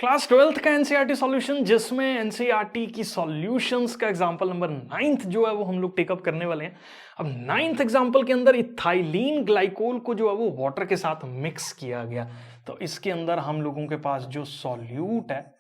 Class 12th का NCERT solution, जिसमें NCERT की सॉल्यूशंस का एग्जांपल नंबर 9th जो है वो हम लोग टेकअप करने वाले हैं। अब 9th एग्जांपल के अंदर इथाइलिन ग्लाइकोल को जो है वो वाटर के साथ मिक्स किया गया। तो इसके अंदर हम लोगों के पास जो सॉल्यूट है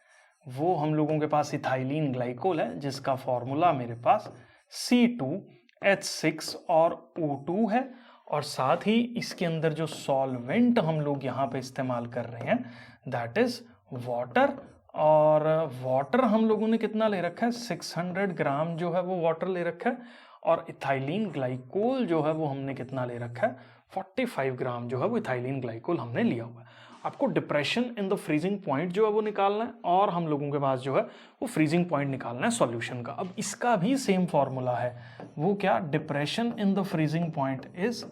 वो हम लोगों के पास इथाइलिन ग्लाइकोल है, जिसका फॉर्मूला मेरे पास C2H6 और O2 है। और साथ ही इसके अंदर जो सॉल्वेंट हम लोग यहाँ पे इस्तेमाल कर रहे हैं दैट इज वाटर। और वाटर हम लोगों ने कितना ले रखा है, 600 ग्राम जो है वो वाटर ले रखा है। और इथाइलिन ग्लाइकोल जो है वो हमने कितना ले रखा है, 45 ग्राम जो है वो इथाइलिन ग्लाइकोल हमने लिया हुआ है। आपको depression in the freezing point जो है वो निकालना है, और हम लोगों के पास जो है वो फ्रीजिंग पॉइंट निकालना है सॉल्यूशन का। अब इसका भी सेम फॉर्मूला है, वो क्या, depression in the freezing point is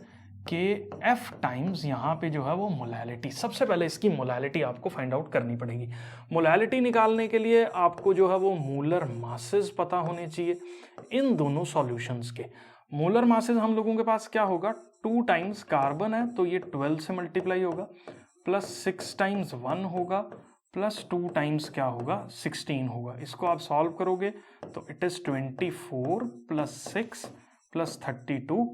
KF times यहाँ पे जो है वो मोलैलिटी। सबसे पहले इसकी मोलैलिटी आपको फाइंड आउट करनी पड़ेगी। मोलैलिटी निकालने के लिए आपको जो है वो मोलर मासेस पता होने चाहिए इन दोनों सॉल्यूशंस के। मोलर मासेस हम लोगों के पास क्या होगा, 2 टाइम्स कार्बन है तो ये 12 से मल्टीप्लाई होगा, प्लस 6 टाइम्स 1 होगा, प्लस 2 टाइम्स क्या होगा, 16 होगा। इसको आप सॉल्व करोगे तो इट इज 24 प्लस 6 प्लस 32,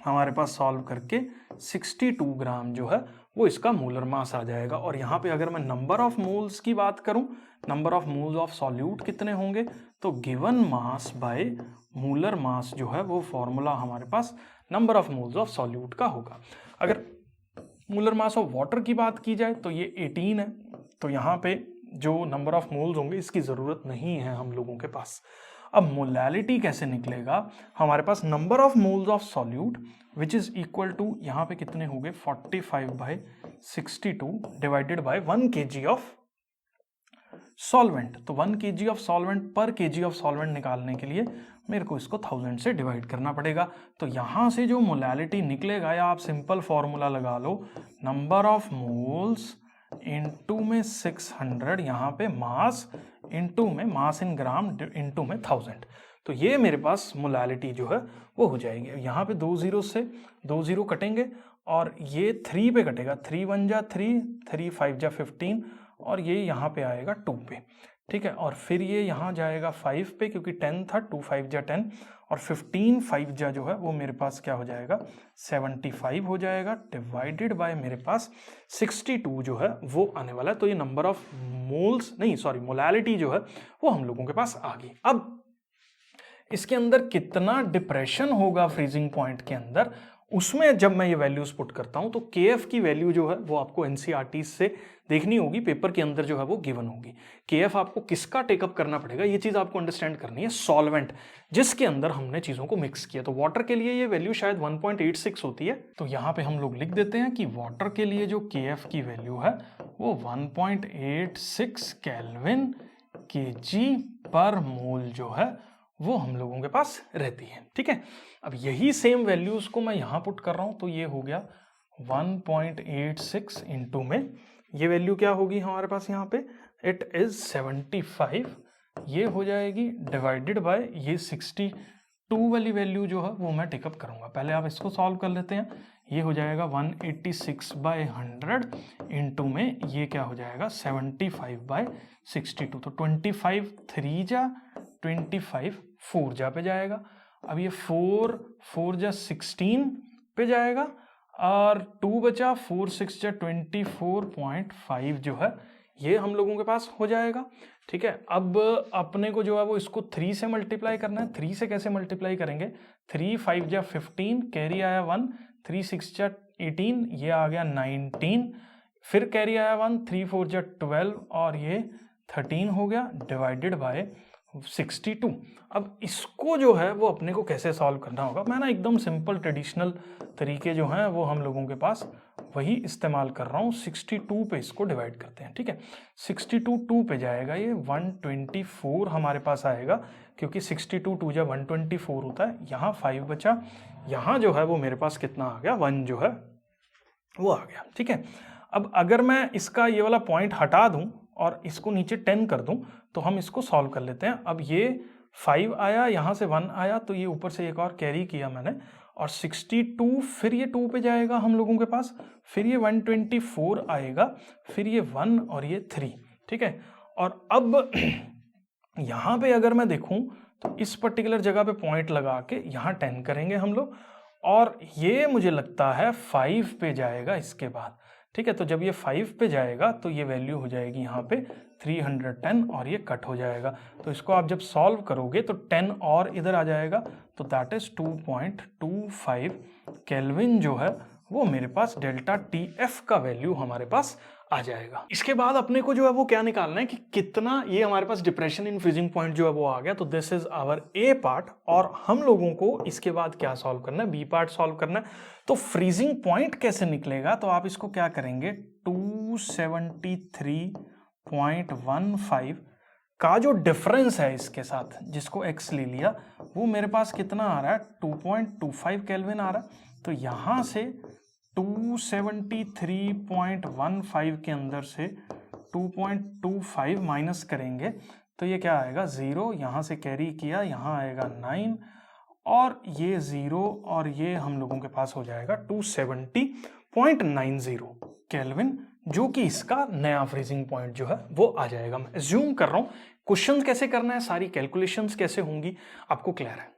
हमारे पास सॉल्व करके 62 ग्राम जो है वो इसका मोलर मास आ जाएगा। और यहाँ पे अगर मैं नंबर ऑफ मोल्स की बात करूँ, number of moles of solute कितने होंगे, तो given mass by molar mass जो है वो फॉर्मूला हमारे पास number of moles of solute का होगा। अगर मोलर मास ऑफ वाटर की बात की जाए तो ये 18 है, तो यहाँ पे जो नंबर ऑफ मोल्स होंगे इसकी ज़रूरत नहीं है हम लोगों के पास। अब मोलैलिटी कैसे निकलेगा, हमारे पास number of moles of solute which is equal to, यहाँ पे कितने हो गए, 45/62 divided by 1 kg of solvent. तो 1 kg ऑफ सॉल्वेंट पर kg ऑफ सॉल्वेंट निकालने के लिए मेरे को इसको 1000 से डिवाइड करना पड़ेगा। तो यहाँ से जो मोलैलिटी निकलेगा, या आप सिंपल फॉर्मूला लगा लो, नंबर ऑफ मोल्स इनटू में 600, यहाँ पे मास इनटू में मास इन ग्राम इनटू में 1000। तो ये मेरे पास मोलैलिटी जो है वो हो जाएगी। यहाँ पे 2 जीरो से 2 जीरो कटेंगे और ये 3 पे कटेगा, 3 1 जा 3, 3 5 जा 15, और ये यहाँ पे आएगा 2 पे, ठीक है। और फिर ये यहाँ जाएगा 5 पे क्योंकि 10 था, 2 5 जा 10, और 15 5 जा जो है वो मेरे पास क्या हो जाएगा, 75 हो जाएगा, डिवाइडेड बाय मेरे पास 62 जो है वो आने वाला है। तो ये नंबर ऑफ मोल्स नहीं सॉरी मोलैलिटी जो है वो हम लोगों के पास आ गई। अब इसके अंदर कितना डिप्रेशन होगा फ्रीजिंग पॉइंट के अंदर, उसमें जब मैं ये वैल्यूज पुट करता हूं तो KF की वैल्यू जो है वो आपको एनसीईआरटी से देखनी होगी, पेपर के अंदर जो है वो गिवन होगी। KF आपको किसका टेकअप करना पड़ेगा, ये चीज आपको अंडरस्टैंड करनी है, सॉल्वेंट जिसके अंदर हमने चीजों को मिक्स किया। तो वाटर के लिए ये वैल्यू शायद 1.86 होती है, तो यहाँ पे हम लोग लिख देते हैं कि वाटर के लिए जो KF की वैल्यू है वो 1.86 केल्विन kg पर मोल जो है वो हम लोगों के पास रहती है, ठीक है। अब यही सेम वैल्यूज को मैं यहां पुट कर रहा हूं तो ये हो गया 1.86 इंटू में ये वैल्यू क्या होगी हमारे पास यहाँ पे, इट इज 75, ये हो जाएगी डिवाइडेड बाय ये 62 वाली वैल्यू जो है वो मैं टेकअप करूंगा। पहले आप इसको सॉल्व कर लेते हैं, ये हो जाएगा 186/100 इंटू में ये क्या हो जाएगा 75/62। तो 25 3 जा 25 4 जा पे जाएगा। अब ये 4 जा 16 पे जाएगा, और 2 बचा, 4 6 जा 24.5 जो है ये हम लोगों के पास हो जाएगा, ठीक है। अब अपने को जो है वो इसको 3 से मल्टीप्लाई करना है। 3 से कैसे मल्टीप्लाई करेंगे, 3 5 जा 15, कैरी आया 1, 3 6 जा 18, ये आ गया 19, फिर कैरी आया 1, 3 4 जा 12, और ये 13 हो गया, डिवाइडेड बाय 62। अब इसको जो है वो अपने को कैसे सॉल्व करना होगा, मैं ना एकदम सिंपल ट्रेडिशनल तरीके जो हैं वो हम लोगों के पास वही इस्तेमाल कर रहा हूँ। 62 पे इसको डिवाइड करते हैं, ठीक है। 62 2 पे जाएगा, ये 124 हमारे पास आएगा क्योंकि 62 2 जा 124 होता है। यहाँ 5 बचा, यहाँ जो है वो मेरे पास कितना आ गया, 1 जो है वो आ गया, ठीक है। अब अगर मैं इसका ये वाला पॉइंट हटा दूं और इसको नीचे 10 कर दूं तो हम इसको सॉल्व कर लेते हैं। अब ये 5 आया, यहाँ से 1 आया, तो ये ऊपर से एक और कैरी किया मैंने, और 62 फिर ये 2 पे जाएगा हम लोगों के पास, फिर ये 124 आएगा, फिर ये 1 और ये 3, ठीक है। और अब यहाँ पे अगर मैं देखूं तो इस पर्टिकुलर जगह पे पॉइंट लगा के यहाँ 10 करेंगे हम लोग, और ये मुझे लगता है 5 पे जाएगा इसके बाद। ठीक है, तो जब ये 5 पे जाएगा तो ये वैल्यू हो जाएगी यहाँ पे 310 और ये कट हो जाएगा। तो इसको आप जब सॉल्व करोगे तो 10 और इधर आ जाएगा, तो दैट इज 2.25 केल्विन जो है वो मेरे पास डेल्टा टी एफ का वैल्यू हमारे पास आ जाएगा। इसके बाद अपने को जो है वो क्या निकालना है कि कितना, ये हमारे पास डिप्रेशन इन फ्रीजिंग पॉइंट जो है वो आ गया, तो this is our a part. और हम लोगों को इसके बाद क्या सॉल्व करना है, बी पार्ट सॉल्व करना है। तो फ्रीजिंग पॉइंट कैसे निकलेगा, तो आप इसको क्या करेंगे, 273.15 का जो डिफरेंस है इसके साथ, जिसको x ले लिया, वो मेरे पास कितना आ रहा है, 2.25 केल्विन आ रहा है। तो यहां से 273.15 के अंदर से 2.25 माइनस करेंगे तो ये क्या आएगा, 0, यहाँ से कैरी किया, यहाँ आएगा 9, और ये 0, और ये हम लोगों के पास हो जाएगा 270.90 केल्विन, जो कि इसका नया फ्रीजिंग पॉइंट जो है वो आ जाएगा। मैं एज्यूम कर रहा हूँ क्वेश्चन कैसे करना है, सारी कैलकुलेशंस कैसे होंगी, आपको क्लियर है।